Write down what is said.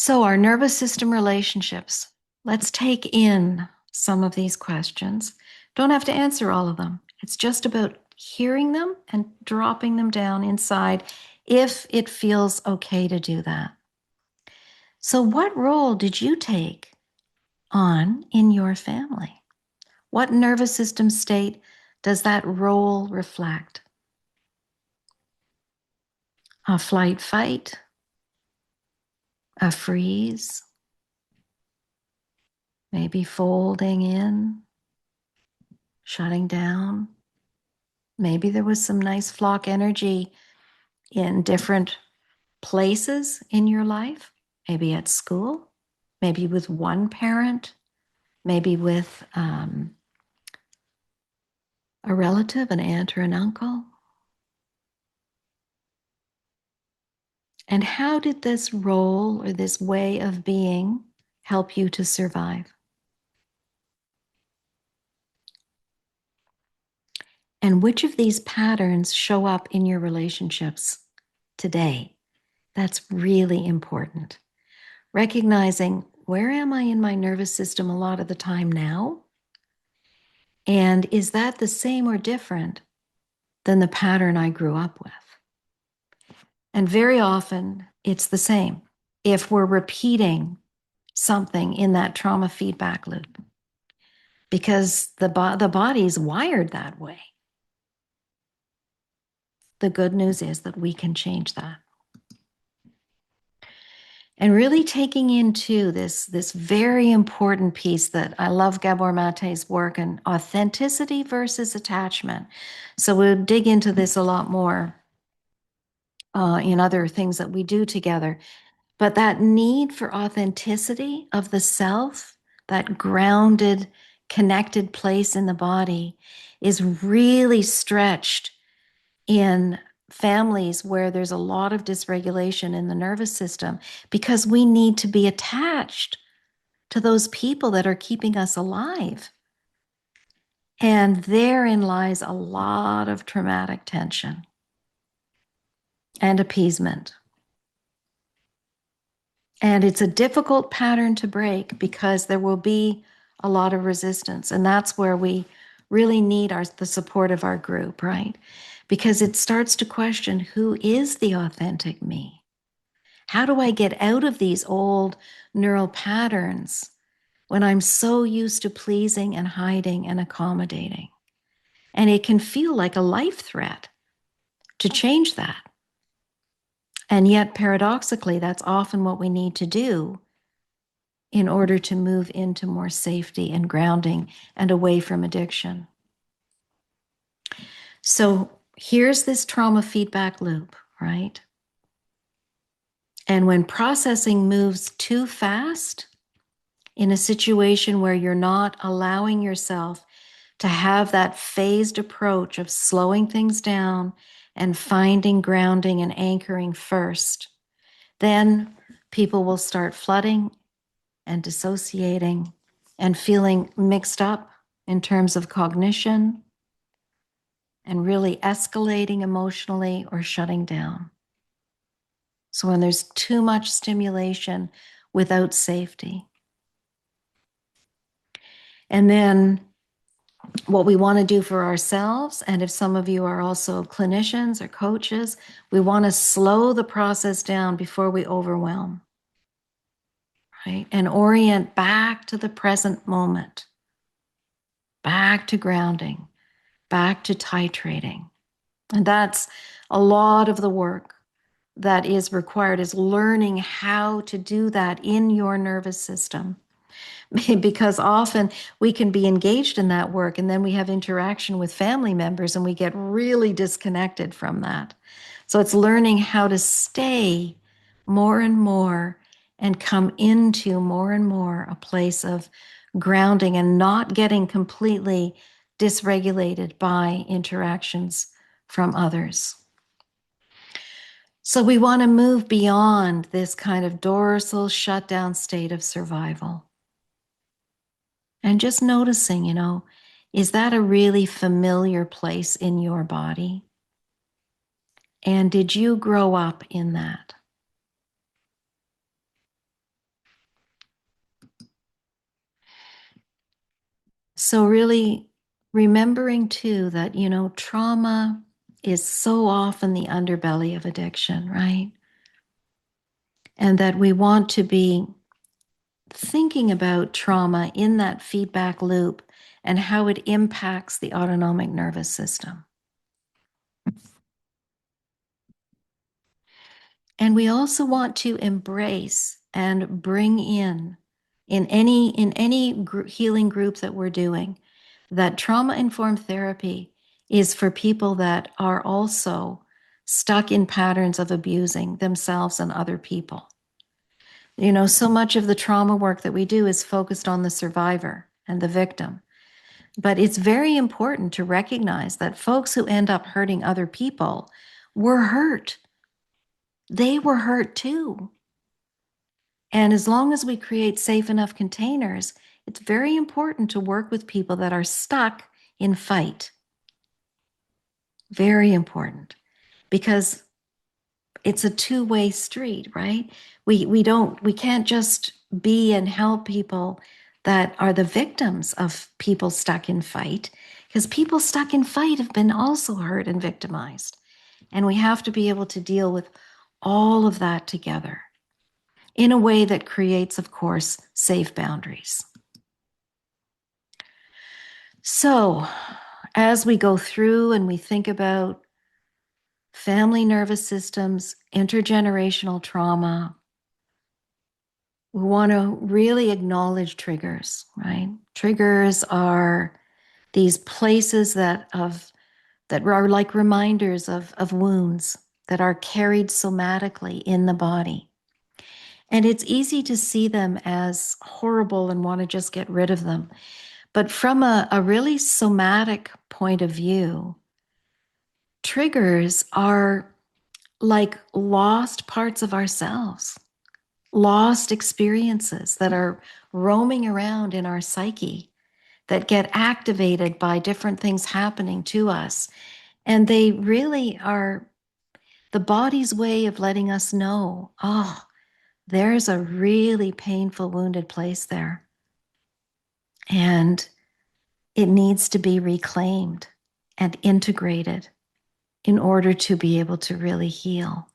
So, our nervous system relationships. Let's take in some of these questions. Don't have to answer all of them. It's just about hearing them and dropping them down inside if it feels okay to do that. So, what role did you take on in your family? What nervous system state does that role reflect? A flight fight, a freeze, maybe folding in, shutting down. Maybe there was some nice flock energy in different places in your life, maybe at school, maybe with one parent, maybe with a relative, an aunt or an uncle. And how did this role or this way of being help you to survive? And which of these patterns show up in your relationships today? That's really important. Recognizing, where am I in my nervous system a lot of the time now? And is that the same or different than the pattern I grew up with? And very often it's the same if we're repeating something in that trauma feedback loop, because the body's wired that way. The good news is that we can change that. And really taking into this very important piece that I love Gabor Mate's work and authenticity versus attachment. So we'll dig into this a lot more in other things that we do together. But that need for authenticity of the self, that grounded, connected place in the body, is really stretched in families where there's a lot of dysregulation in the nervous system, because we need to be attached to those people that are keeping us alive. And therein lies a lot of traumatic tension and appeasement. And it's a difficult pattern to break because there will be a lot of resistance. And that's where we really need the support of our group, right? Because it starts to question, who is the authentic me? How do I get out of these old neural patterns when I'm so used to pleasing and hiding and accommodating? And it can feel like a life threat to change that. And yet, paradoxically, that's often what we need to do in order to move into more safety and grounding and away from addiction. So here's this trauma feedback loop, right? And when processing moves too fast in a situation where you're not allowing yourself to have that phased approach of slowing things down and finding grounding and anchoring first, then people will start flooding and dissociating and feeling mixed up in terms of cognition and really escalating emotionally or shutting down. So when there's too much stimulation without safety. And then what we want to do for ourselves, and if some of you are also clinicians or coaches, we want to slow the process down before we overwhelm, right? And orient back to the present moment, back to grounding, back to titrating. And that's a lot of the work that is required, is learning how to do that in your nervous system. Because often we can be engaged in that work and then we have interaction with family members and we get really disconnected from that. So it's learning how to stay more and more and come into more and more a place of grounding and not getting completely dysregulated by interactions from others. So we want to move beyond this kind of dorsal shutdown state of survival. And just noticing, is that a really familiar place in your body? And did you grow up in that? So really remembering too that, trauma is so often the underbelly of addiction, right? And that we want to be thinking about trauma in that feedback loop and how it impacts the autonomic nervous system. And we also want to embrace and bring in any healing group that we're doing, that trauma-informed therapy is for people that are also stuck in patterns of abusing themselves and other people. So much of the trauma work that we do is focused on the survivor and the victim. But it's very important to recognize that folks who end up hurting other people were hurt. They were hurt too. And as long as we create safe enough containers, it's very important to work with people that are stuck in fight. Very important, because it's a two-way street, right? We can't just be and help people that are the victims of people stuck in fight, because people stuck in fight have been also hurt and victimized. And we have to be able to deal with all of that together in a way that creates, of course, safe boundaries. So, as we go through and we think about family nervous systems, intergenerational trauma, we want to really acknowledge triggers, right? Triggers are these places that are like reminders of wounds that are carried somatically in the body. And it's easy to see them as horrible and want to just get rid of them. But from a really somatic point of view, triggers are like lost parts of ourselves, lost experiences that are roaming around in our psyche that get activated by different things happening to us. And they really are the body's way of letting us know, oh, there's a really painful, wounded place there. And it needs to be reclaimed and integrated in order to be able to really heal.